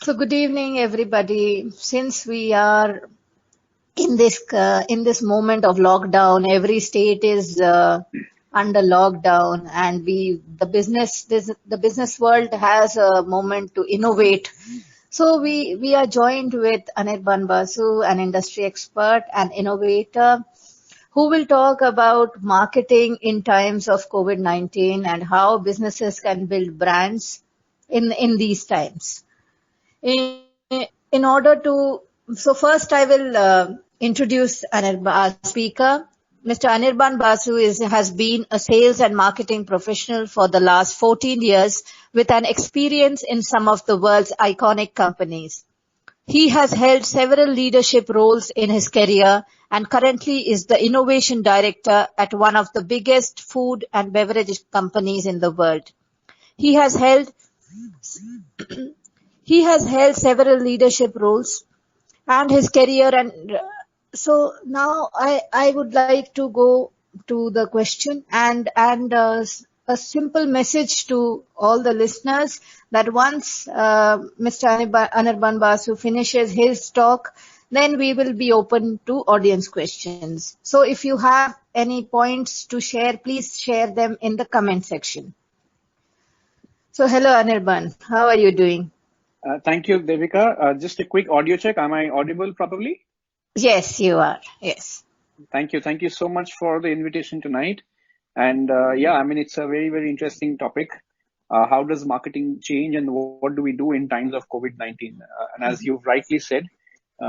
So good evening, everybody. Since we are in this moment of lockdown, every state is under lockdown, and the business world has a moment to innovate. So we are joined with Anirban Basu, an industry expert and innovator, who will talk about marketing in times of COVID-19 and how businesses can build brands in these times. In order to, so first I will introduce our speaker. Mr. Anirban Basu has been a sales and marketing professional for the last 14 years with an experience in some of the world's iconic companies. He has held several leadership roles in his career and currently is the innovation director at one of the biggest food and beverage companies in the world. He has held he has held several leadership roles and his career and so now I would like to go to the question and a simple message to all the listeners that once Mr. Anirban Basu finishes his talk, then we will be open to audience questions. So if you have any points to share, please share them in the comment section. So hello Anirban, how are you doing? Thank you, Devika. Just a quick audio check. Am I audible properly? Yes, you are. Yes. Thank you. Thank you so much for the invitation tonight. And it's a very, very interesting topic. How does marketing change and what do we do in times of COVID-19? And as you've rightly said,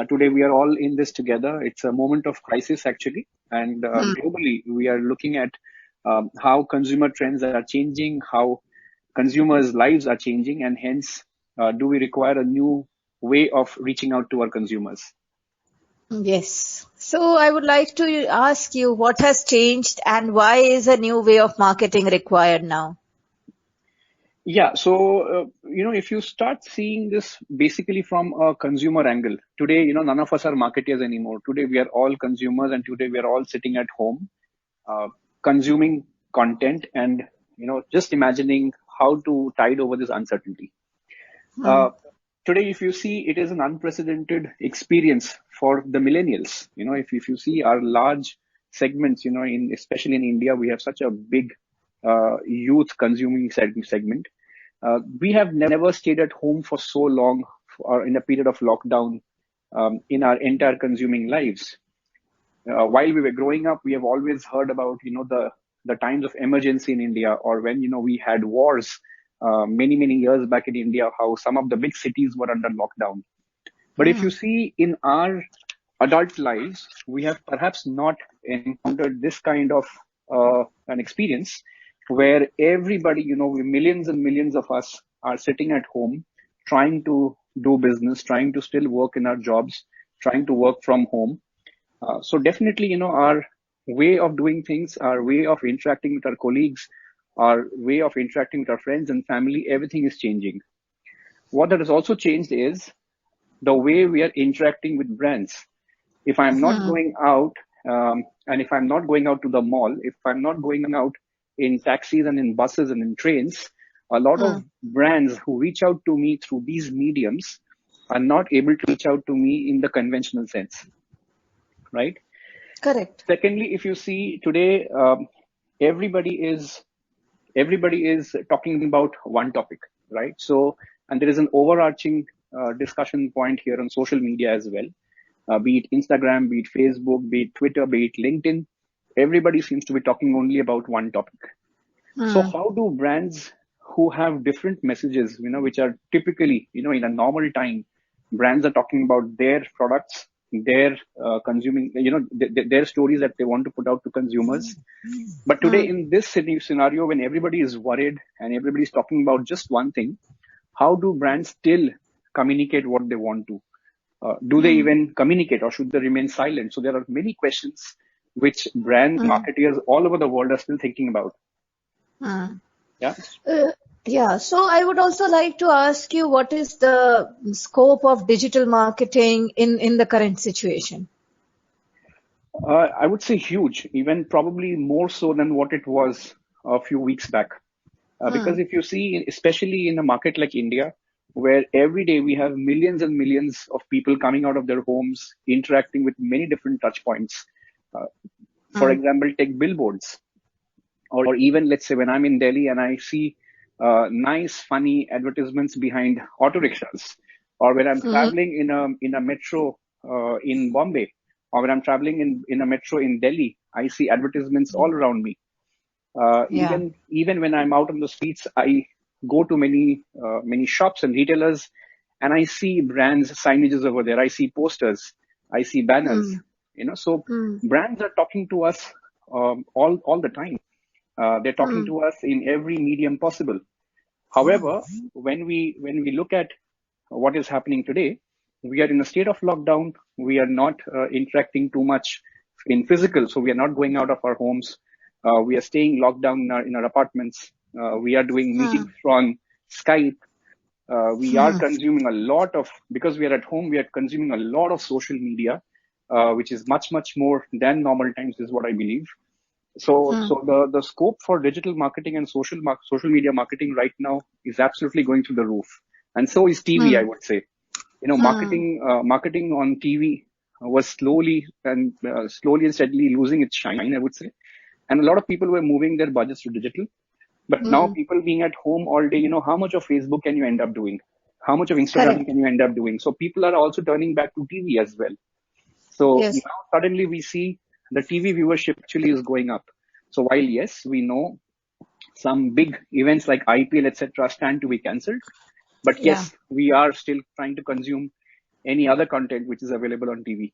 today we are all in this together. It's a moment of crisis, actually. And globally, we are looking at how consumer trends are changing, how consumers' lives are changing, and hence, do we require a new way of reaching out to our consumers? Yes. So I would like to ask you what has changed and why is a new way of marketing required now? Yeah. So, if you start seeing this basically from a consumer angle, today, none of us are marketers anymore. Today, we are all consumers and today we are all sitting at home, consuming content and, just imagining how to tide over this uncertainty. Today, if you see, it is an unprecedented experience for the millennials. If you see our large segments, especially in India, we have such a big youth consuming segment. We have never stayed at home for so long or in a period of lockdown in our entire consuming lives. While we were growing up, we have always heard about, the times of emergency in India, or when, we had wars many years back in India, how some of the big cities were under lockdown. But if you see in our adult lives, we have perhaps not encountered this kind of an experience where everybody, millions and millions of us are sitting at home, trying to do business, trying to still work in our jobs, trying to work from home. So definitely, our way of doing things, our way of interacting with our colleagues, our way of interacting with our friends and family, everything is changing. What that has also changed is the way we are interacting with brands. If I'm not going out, and if I'm not going out to the mall, if I'm not going out in taxis and in buses and in trains, a lot of brands who reach out to me through these mediums are not able to reach out to me in the conventional sense. Right? Correct. Secondly, if you see today, everybody is talking about one topic, right? So, and there is an overarching discussion point here on social media as well, be it Instagram, be it Facebook, be it Twitter, be it LinkedIn. Everybody seems to be talking only about one topic. So how do brands who have different messages, which are typically, in a normal time, brands are talking about their products, their consuming, their stories that they want to put out to consumers. But today in this scenario, when everybody is worried and everybody is talking about just one thing, how do brands still communicate what they want to? Do they even communicate, or should they remain silent? So there are many questions which brand marketers all over the world are still thinking about. Yeah. Yeah, so I would also like to ask you, what is the scope of digital marketing in the current situation? I would say huge, even probably more so than what it was a few weeks back. Because if you see, especially in a market like India, where every day we have millions and millions of people coming out of their homes, interacting with many different touch points. Uh, for Mm. example, take billboards, or even let's say when I'm in Delhi and I see nice, funny advertisements behind auto rickshaws, or when I'm Mm. traveling in a metro in Bombay, or when I'm traveling in a metro in Delhi, I see advertisements all around me. Yeah. Even when I'm out on the streets, I go to many shops and retailers, and I see brands signages over there. I see posters, I see banners. Mm. So Mm. brands are talking to us all the time. They're talking Mm. to us in every medium possible. However, when we look at what is happening today, we are in a state of lockdown. We are not interacting too much in physical, so we are not going out of our homes. We are staying locked down in our apartments. We are doing meetings Mm. on Skype. We are Mm. consuming a lot of, because we are at home, we are consuming a lot of social media, which is much more than normal times, is what I believe. So Mm. the scope for digital marketing and social media marketing right now is absolutely going through the roof, and so is TV. I Mm. would say, Mm. marketing on TV was slowly and steadily losing its shine, I would say, and a lot of people were moving their budgets to digital. But now, Mm. people being at home all day, how much of Facebook can you end up doing? How much of Instagram Correct. can you end up doing? So people are also turning back to TV as well. So Yes. now suddenly we see the TV viewership actually is going up. So while yes, we know some big events like IPL, etc., stand to be cancelled, but Yeah. yes, we are still trying to consume any other content which is available on TV.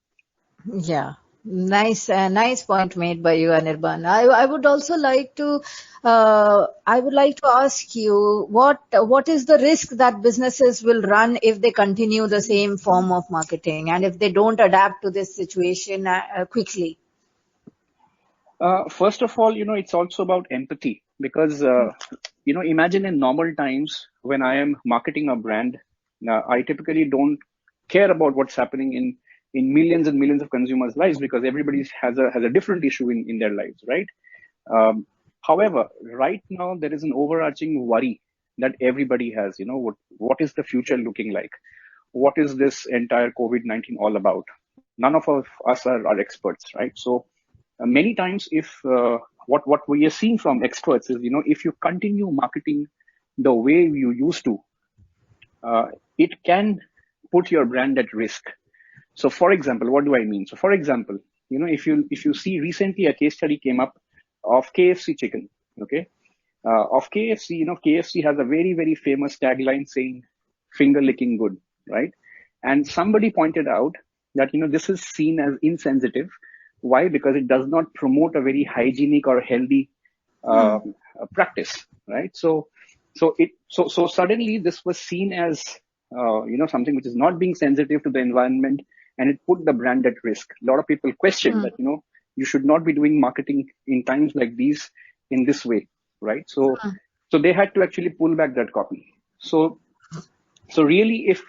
Yeah, nice point made by you, Anirban. I would also like to, I would like to ask you, what is the risk that businesses will run if they continue the same form of marketing and if they don't adapt to this situation quickly? First of all, it's also about empathy, because, imagine in normal times when I am marketing a brand, I typically don't care about what's happening in millions and millions of consumers' lives, because everybody has a different issue in their lives, right? Um, However, right now there is an overarching worry that everybody has. What is the future looking like? What is this entire COVID-19 all about? None of us are experts, right? So many times, if what we are seeing from experts is, if you continue marketing the way you used to, uh, it can put your brand at risk. So, for example, what do I mean? So, for example, if you see, recently a case study came up of KFC chicken. Okay, of KFC, KFC has a very famous tagline saying "finger licking good," right? And somebody pointed out that this is seen as insensitive. Why? Because it does not promote a very hygienic or healthy Hmm. practice, right? So suddenly this was seen as something which is not being sensitive to the environment, and it put the brand at risk. A lot of people question Hmm. that you should not be doing marketing in times like these in this way, right? So they had to actually pull back that copy. So really, if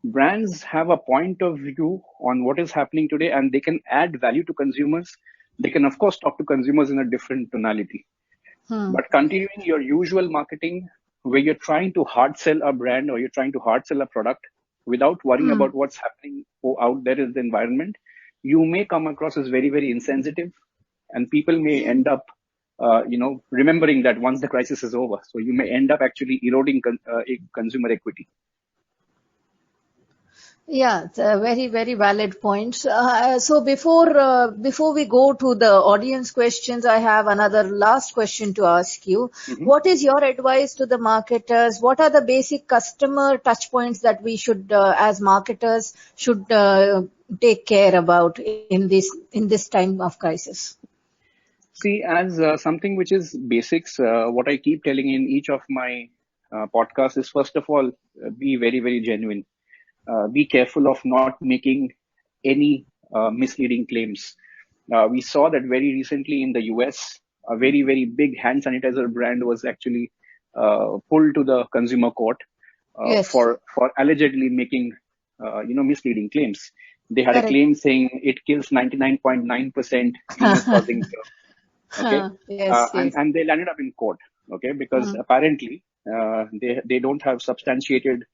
brands have a point of view on what is happening today and they can add value to consumers, they can of course talk to consumers in a different tonality. Hmm. But continuing your usual marketing, where you're trying to hard sell a brand or you're trying to hard sell a product without worrying Hmm. about what's happening out there in the environment, you may come across as very insensitive, and people may end up, remembering that once the crisis is over. So you may end up actually eroding consumer equity. Yeah, it's a very valid point. So before we go to the audience questions, I have another last question to ask you. Mhm. What is your advice to the marketers? What are the basic customer touch points that we should, as marketers, should take care about in this time of crisis? See, as something which is basics, what I keep telling in each of my podcasts is, first of all, be very genuine. Be careful of not making any misleading claims. We saw that very recently in the US, a very big hand sanitizer brand was actually pulled to the consumer court Yes, for allegedly making misleading claims. They had a correct. claim saying it kills 99.9% illness causing germs. Okay, Yes, yes. and they landed up in court. Okay, because Hmm. apparently they don't have substantiated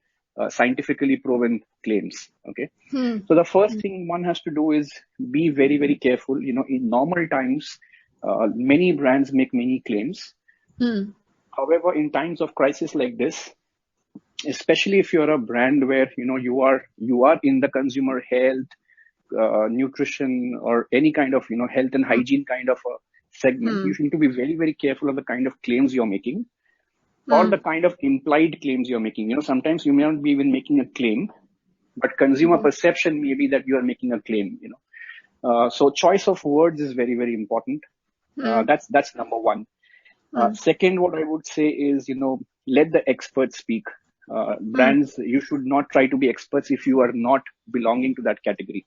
scientifically proven claims. Okay. Hmm. So the first thing one has to do is be very, very careful. In normal times, many brands make many claims. Hmm. However, in times of crisis like this, especially if you're a brand where you are in the consumer health, nutrition, or any kind of health and hygiene kind of a segment, you Hmm. need to be very, very careful of the kind of claims you're making, or Hmm. the kind of implied claims you're making. Sometimes you may not be even making a claim, but consumer Yes. perception may be that you are making a claim. So choice of words is very, very important. Hmm. That's number one. Hmm. Second, what I would say is, let the experts speak. Hmm. Brands, you should not try to be experts if you are not belonging to that category.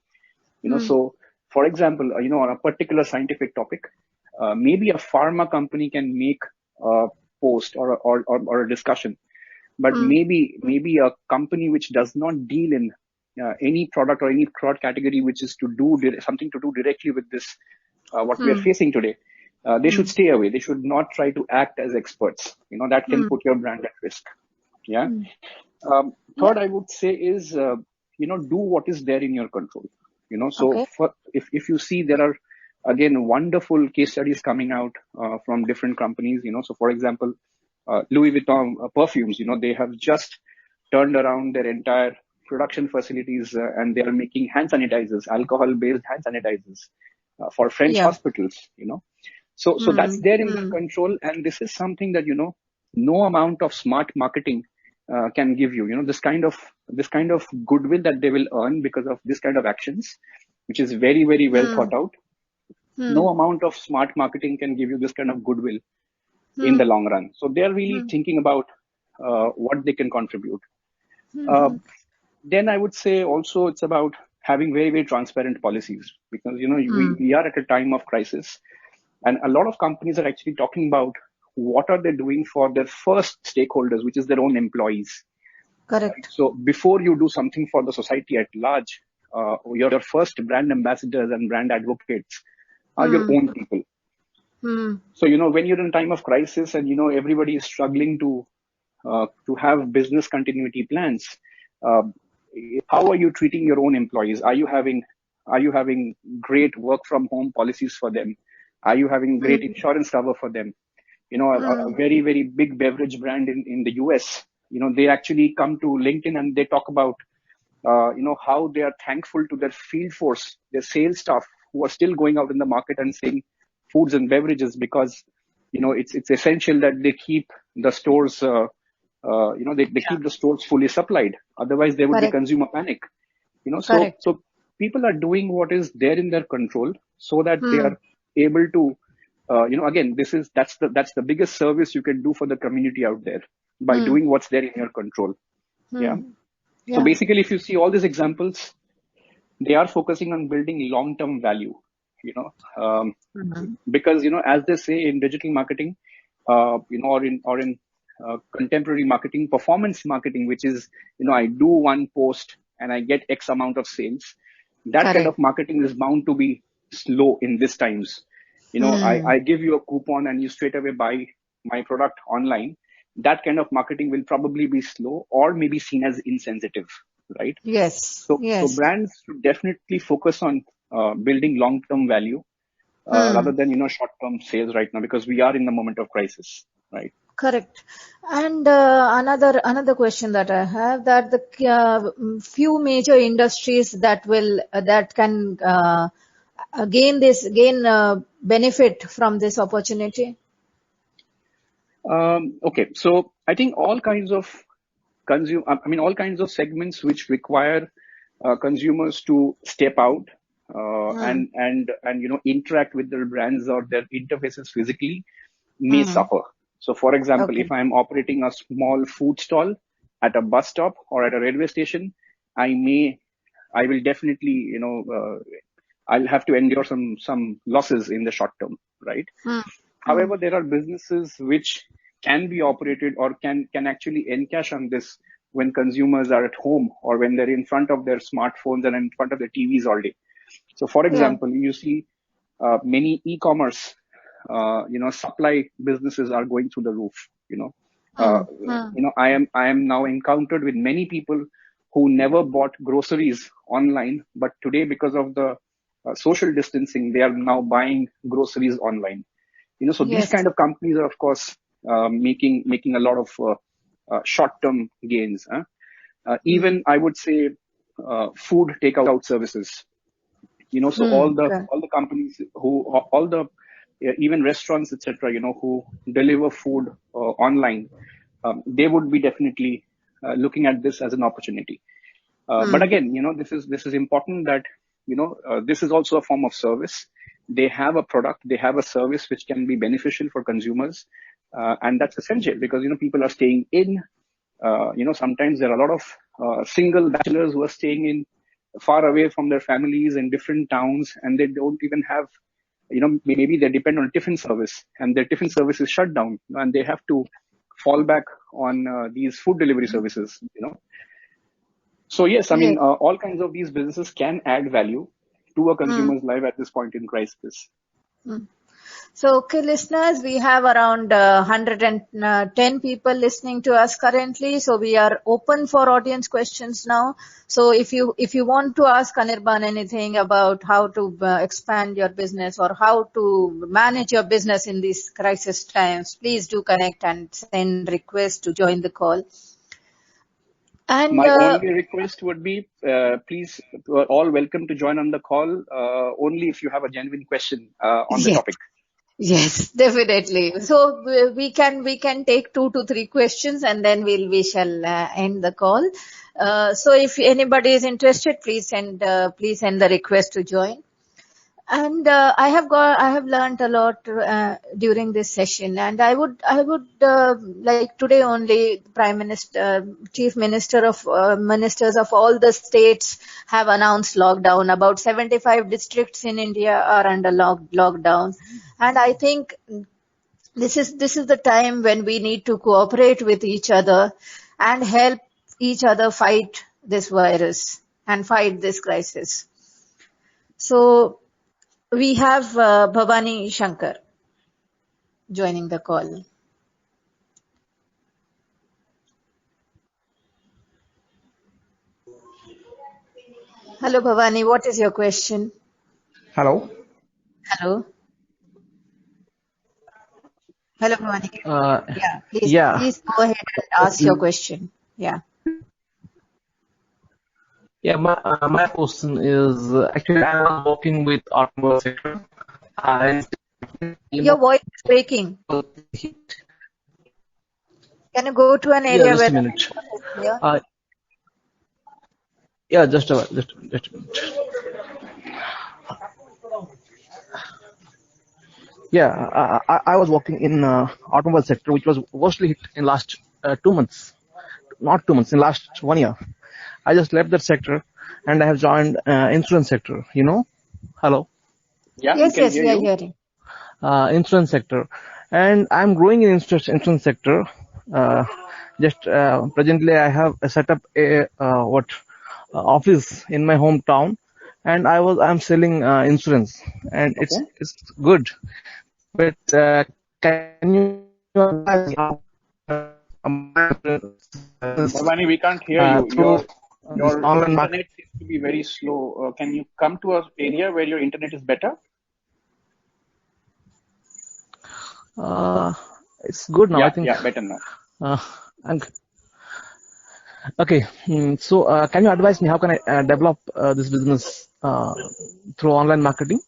Hmm. So for example, on a particular scientific topic, maybe a pharma company can make a post or a discussion, but Hmm. maybe a company which does not deal in any product or any product category which is to do something to do directly with this, what we are Hmm. facing today, they Hmm. should stay away. They should not try to act as experts. That can Hmm. put your brand at risk. Yeah. Hmm. Yeah. Third, I would say is, do what is there in your control. So Okay. if you see, there are again wonderful case studies coming out from different companies. So for example, Louis Vuitton perfumes. They have just turned around their entire production facilities, and they are making hand sanitizers, alcohol-based hand sanitizers for French Yeah. hospitals. So that's Hmm. there in their Hmm. control, and this is something that no amount of smart marketing can give you. This kind of goodwill that they will earn because of this kind of actions, which is very, very well Hmm. thought out. Hmm. No amount of smart marketing can give you this kind of goodwill in Hmm. the long run. So they are really Hmm. thinking about what they can contribute. Uh, Hmm. then I would say also it's about having very, very transparent policies, because Hmm. we are at a time of crisis, and a lot of companies are actually talking about what are they doing for their first stakeholders, which is their own employees. Right? Correct. So before you do something for the society at large, your first brand ambassadors and brand advocates are your Hmm. own people. Hmm. So when you're in a time of crisis, and everybody is struggling to have business continuity plans, uh, how are you treating your own employees? Are you having great work from home policies for them? Are you having great Hmm. insurance cover for them? A Hmm. very, very big beverage brand in the US, they actually come to LinkedIn and they talk about, how they are thankful to their field force, their sales staff, who are still going out in the market and selling foods and beverages, because, it's essential that they keep the stores, they keep the stores fully supplied. Otherwise, there would be Correct. consumer panic. So Correct. so people are doing what is there in their control, so that they Hmm. are able to, again, that's the biggest service you can do for the community out there, by Hmm. doing what's there in your control. Yeah. Hmm. So Yeah. basically, if you see all these examples, they are focusing on building long-term value. You know, um, Hmm. because as they say in digital marketing, or in contemporary marketing, performance marketing, which is, I do one post and I get X amount of sales. That kind Correct. of marketing is bound to be slow in these times. Hmm. I give you a coupon and you straight away buy my product online. That kind of marketing will probably be slow, or maybe seen as insensitive, right? Yes. So Yes. brands should definitely focus on building long-term value, rather Hmm. than short-term sales right now, because we are in the moment of crisis, right? Correct. And another question that I have, that the few major industries that can gain benefit from this opportunity. Okay, so I think all kinds of all kinds of segments which require consumers to step out, Hmm. and interact with their brands or their interfaces physically, may Hmm. suffer. So, for example, Okay. if I am operating a small food stall at a bus stop or at a railway station, I will definitely, I'll have to endure some losses in the short term, right? Hmm. Hmm. However, there are businesses which can be operated, or can actually encash on this, when consumers are at home, or when they're in front of their smartphones and in front of their TVs all day. So, for Yeah. example, you see many e-commerce, supply businesses are going through the roof. I am now encountered with many people who never bought groceries online, but today, because of the social distancing, they are now buying groceries online. So these Yes. kind of companies are, of course, making a lot of short-term gains. Even I would say food takeout services. So Correct. all the companies who all the even restaurants, etc. Who deliver food online, they would be definitely looking at this as an opportunity. But again, this is important that this is also a form of service. They have a product, they have a service which can be beneficial for consumers, and that's essential because people are staying in. Sometimes there are a lot of single bachelors who are staying in far away from their families in different towns, and they don't even have, maybe they depend on a tiffin service, and their tiffin service is shut down, and they have to fall back on these food delivery services. So yes, I Yes. mean, all kinds of these businesses can add value to a consumer's life at this point in crisis. So, okay, listeners, we have around 110 people listening to us currently. So we are open for audience questions now. So if you want to ask Anirban anything about how to expand your business or how to manage your business in these crisis times, please do connect and send request to join the call. And My only request would be, please, all welcome to join on the call, only if you have a genuine question on the yes. topic. Yes, definitely. So we can take 2 to 3 questions and then we shall end the call. So if anybody is interested, please send the request to join. And I have learned a lot during this session, and I would like today only Prime Minister, Chief Minister of ministers of all the states have announced lockdown. About 75 districts in India are under lockdown, and I think this is the time when we need to cooperate with each other and help each other fight this virus and fight this crisis. So we have Bhavani Shankar joining the call. Hello, Bhavani. What is your question? Hello. Hello. Hello, Bhavani. Uh, Yeah, please, yeah. please go ahead and ask your question. Yeah. Yeah. My question is actually I was working with automobile sector. And Your voice is breaking. Can you go to an yeah, area just where a the minute. network is clear? Uh, yeah, just a minute. Yeah, I was working in automobile sector, which was worstly hit in last 2 months. Not 2 months, in last 1 year. I just left that sector, and I have joined insurance sector. Hello. Yeah, we Yes, can yes, hear we are you. hearing. Insurance sector, and I'm growing in insurance sector. Uh, just presently, I have set up a office in my hometown, and I'm selling insurance, and it's Okay. it's good. But can you advise me how Bhavani, we can't hear you. through this Your online market? internet seems to be very slow. Can you come to an area where your internet is better? It's good now, I think. Yeah, better now. Uh, I'm Okay, so can you advise me how can I develop this business through online marketing?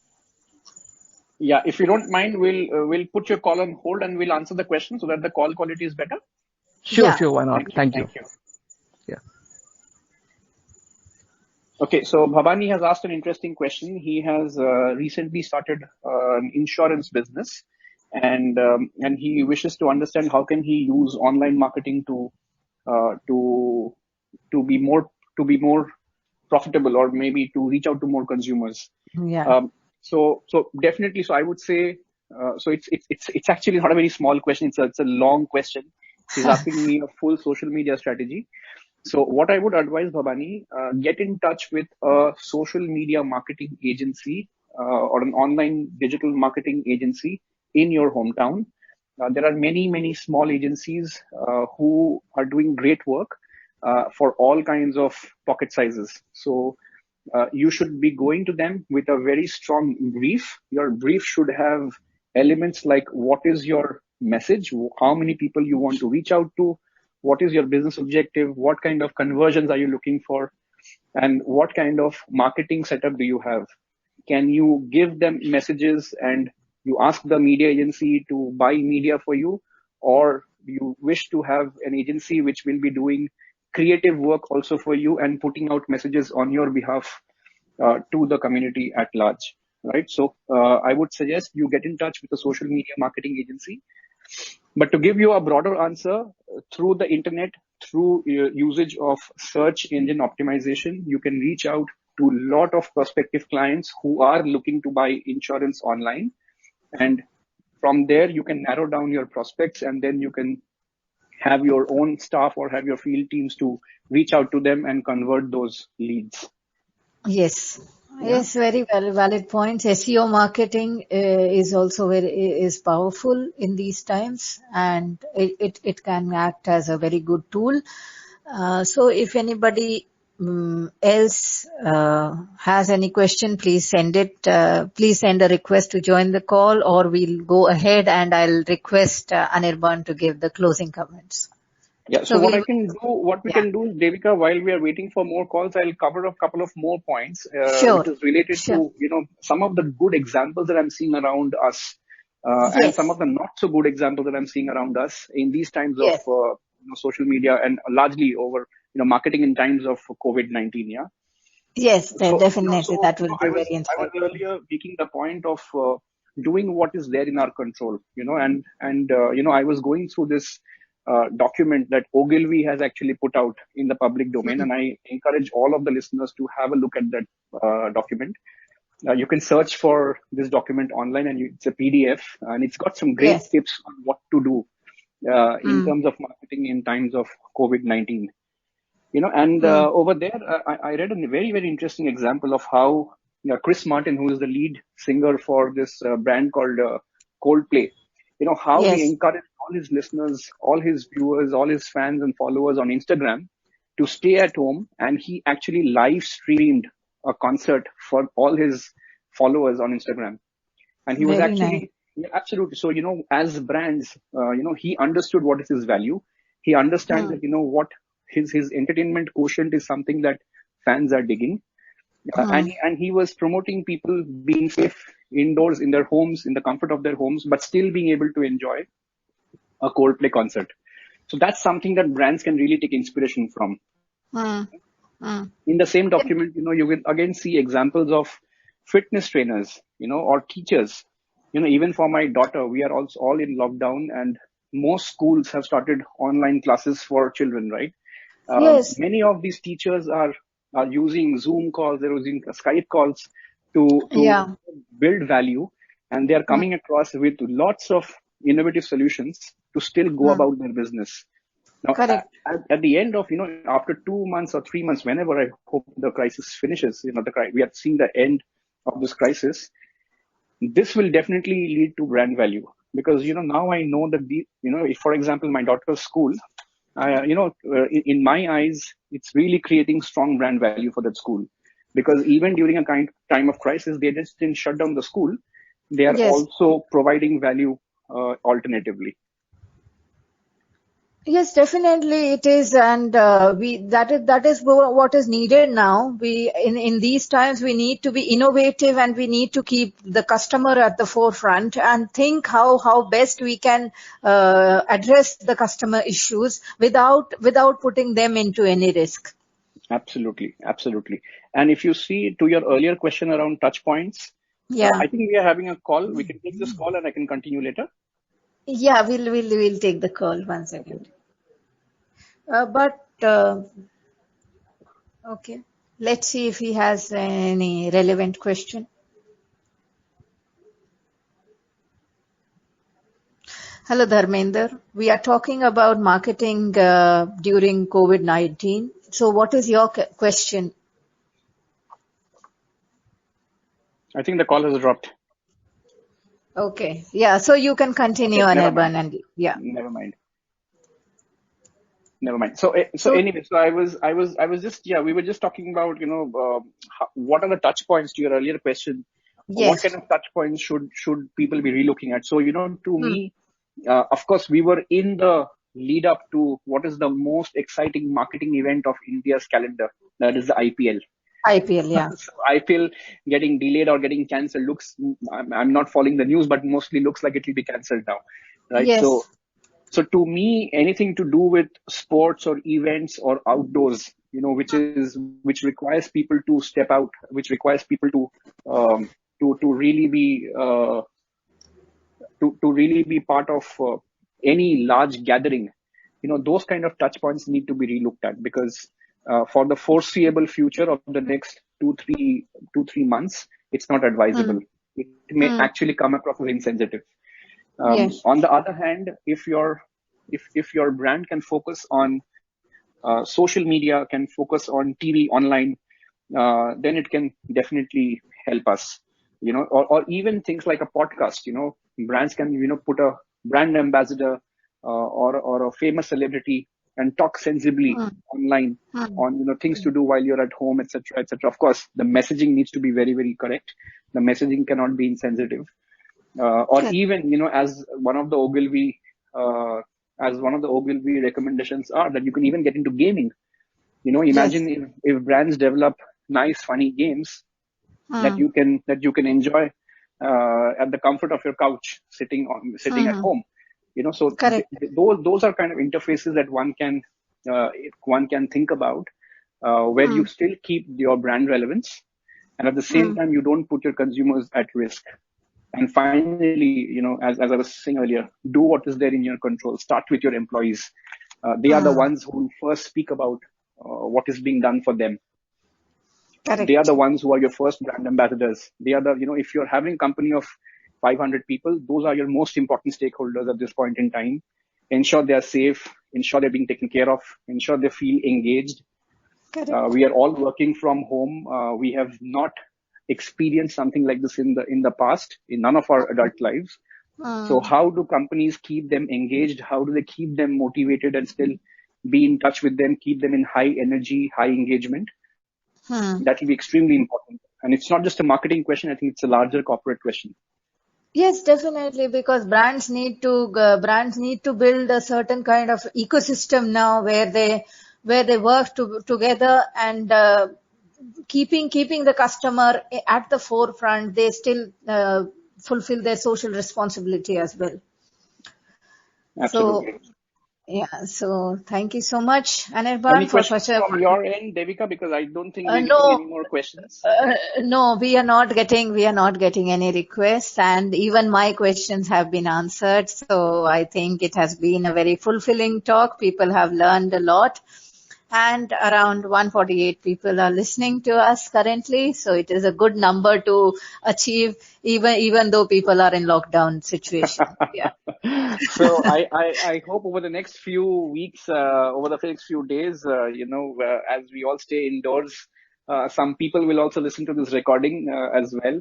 Yeah, if you don't mind, we'll put your call on hold and we'll answer the question so that the call quality is better. Sure, Yeah. sure, why not? Thank you. Thank you. Thank you. Yeah. Okay, so Bhavani has asked an interesting question. He has recently started an insurance business, and he wishes to understand how can he use online marketing uh, to to be more profitable, or maybe to reach out to more consumers. Yeah. So definitely, so I would say, so it's actually not a very small question. It's a long question. He's asking me a full social media strategy. So what I would advise, Bhabani, get in touch with a social media marketing agency or an online digital marketing agency in your hometown. There are many small agencies who are doing great work for all kinds of pocket sizes. So you should be going to them with a very strong brief. Your brief should have elements like what is your message, how many people you want to reach out to, what is your business objective, what kind of conversions are you looking for, and what kind of marketing setup do you have. Can you give them messages and you ask the media agency to buy media for you, or you wish to have an agency which will be doing creative work also for you and putting out messages on your behalf to the community at large, right? So I would suggest you get in touch with a social media marketing agency. But to give you a broader answer, through the internet, through usage of search engine optimization, you can reach out to a lot of prospective clients who are looking to buy insurance online. And from there, you can narrow down your prospects, and then you can have your own staff or have your field teams to reach out to them and convert those leads. Yes. Yeah. Yes, very valid points. SEO marketing is also is powerful in these times, and it can act as a very good tool. So if anybody else has any question, please send it. Please send a request to join the call, or we'll go ahead and I'll request Anirban to give the closing comments. Yeah. So what we Yeah. can do, Devika, while we are waiting for more calls, I'll cover a couple of more points, Sure. which is related to, some of the good examples that I'm seeing around us, and Yes. some of the not so good examples that I'm seeing around us in these times Yes. of, social media, and largely over, marketing in times of COVID-19. Yeah. Yes, So, definitely. That will be very I was insightful. earlier making the point of doing what is there in our control, and I was going through this document that Ogilvy has actually put out in the public domain, and I encourage all of the listeners to have a look at that document. You can search for this document online, and it's a PDF, and it's got some great tips on what to do in terms of marketing in times of COVID-19. Over there, I read a very, very interesting example of how Chris Martin, who is the lead singer for this brand called Coldplay, how he encouraged all his listeners, all his viewers, all his fans and followers on Instagram to stay at home. And he actually live streamed a concert for all his followers on Instagram. And he was Very actually, nice. yeah, absolutely. So, as brands, he understood what is his value. He understands that, what his entertainment quotient is something that fans are digging. And he was promoting people being safe indoors in their homes, in the comfort of their homes, but still being able to enjoy a Coldplay concert. So that's something that brands can really take inspiration from. In the same document, you will again see examples of fitness trainers, or teachers. Even for my daughter, we are also all in lockdown, and most schools have started online classes for children, right? Yes. Many of these teachers are using Zoom calls, they're using Skype calls to build value, and they are coming across with lots of innovative solutions to still go about their business. Now, at the end of, after 2 months or 3 months, whenever I hope the crisis finishes, we are seeing the end of this crisis, this will definitely lead to brand value. Because, now I know that if, for example, my daughter's school, in my eyes, it's really creating strong brand value for that school. Because even during a time of crisis, they just didn't shut down the school. They are also providing value alternatively. Yes, definitely it is, and that is what is needed now. In these times we need to be innovative, and we need to keep the customer at the forefront and think how best we can address the customer issues without putting them into any risk. Absolutely. And if you see to your earlier question around touch points, I think we are having a call. We can take this call and I can continue later. Yeah, we'll take the call. 1 second. Okay, let's see if he has any relevant question. Hello, Dharmender. We are talking about marketing during COVID-19. So what is your question? I think the call has dropped. Okay. Yeah. So you can continue, Okay, never mind. Anirban, and yeah. Never mind. Never mind. So, So anyway, so I was just, yeah, we were just talking about, what are the touch points to your earlier question? What kind yes. of touch points should people be relooking at? So, to Hmm. me, of course, we were in the lead up to what is the most exciting marketing event of India's calendar. That is the IPL. IPL. Yeah. So IPL getting delayed or getting cancelled looks, I'm not following the news, but mostly looks like it will be cancelled now, right? Yes. So to me, anything to do with sports or events or outdoors, which requires people to step out, which requires people um, to really be to really be part of any large gathering, those kind of touch points need to be relooked at, because for the foreseeable future of the next 2 3 months, it's not Hmm. advisable. It may Hmm. actually come across as insensitive. Yes. On the other hand, if your brand can focus on social media, can focus on TV online, then it can definitely help us. Or even things like a podcast. Brands can put a brand ambassador or a famous celebrity and talk sensibly Hmm. online Hmm. on things to do while you're at home, etc., etc. Of course, the messaging needs to be very, very correct. The messaging cannot be insensitive. Or Correct. even uh, as one of the Ogilvy recommendations are, that you can even get into gaming. Yes. Imagine if brands develop nice funny games Hmm. that you can enjoy at the comfort of your couch, sitting at Hmm. home. So Correct. those are kind of interfaces that one can think about, where Hmm. you still keep your brand relevance, and at the same Hmm. time you don't put your consumers at risk. And finally, as I was saying earlier, do what is there in your control. Start with your employees. They are the Hmm. ones who first speak about what is being done for them. They are the Correct. ones who are your first brand ambassadors. They are if you're having a company of 500 people, those are your most important stakeholders at this point in time. Ensure they are safe, ensure they're being taken care of, ensure they feel engaged. Correct. We are all working from home. We have not experienced something like this in the past, in none of our adult lives. So Hmm. how do companies keep them engaged? How do they keep them motivated and still be in touch with them, keep them in high energy, high engagement? Hmm. That will be extremely important. And it's not just a marketing question. I think it's a larger corporate question. Yes, definitely, because brands need to build a certain kind of ecosystem now where they work together and keeping the customer at the forefront. They still fulfill their social responsibility as well. So Absolutely. yeah, so thank you so much, Any Anirban, for questions such a from your end, Devika? Because I don't think we're getting no. any more questions. No, we are not getting any requests, and even my questions have been answered. So I think it has been a very fulfilling talk. People have learned a lot, and around 148 people are listening to us currently. So it is a good number to achieve, even though people are in lockdown situation. Yeah. So I hope over the next few weeks, over the next few days, as we all stay indoors, some people will also listen to this recording as well.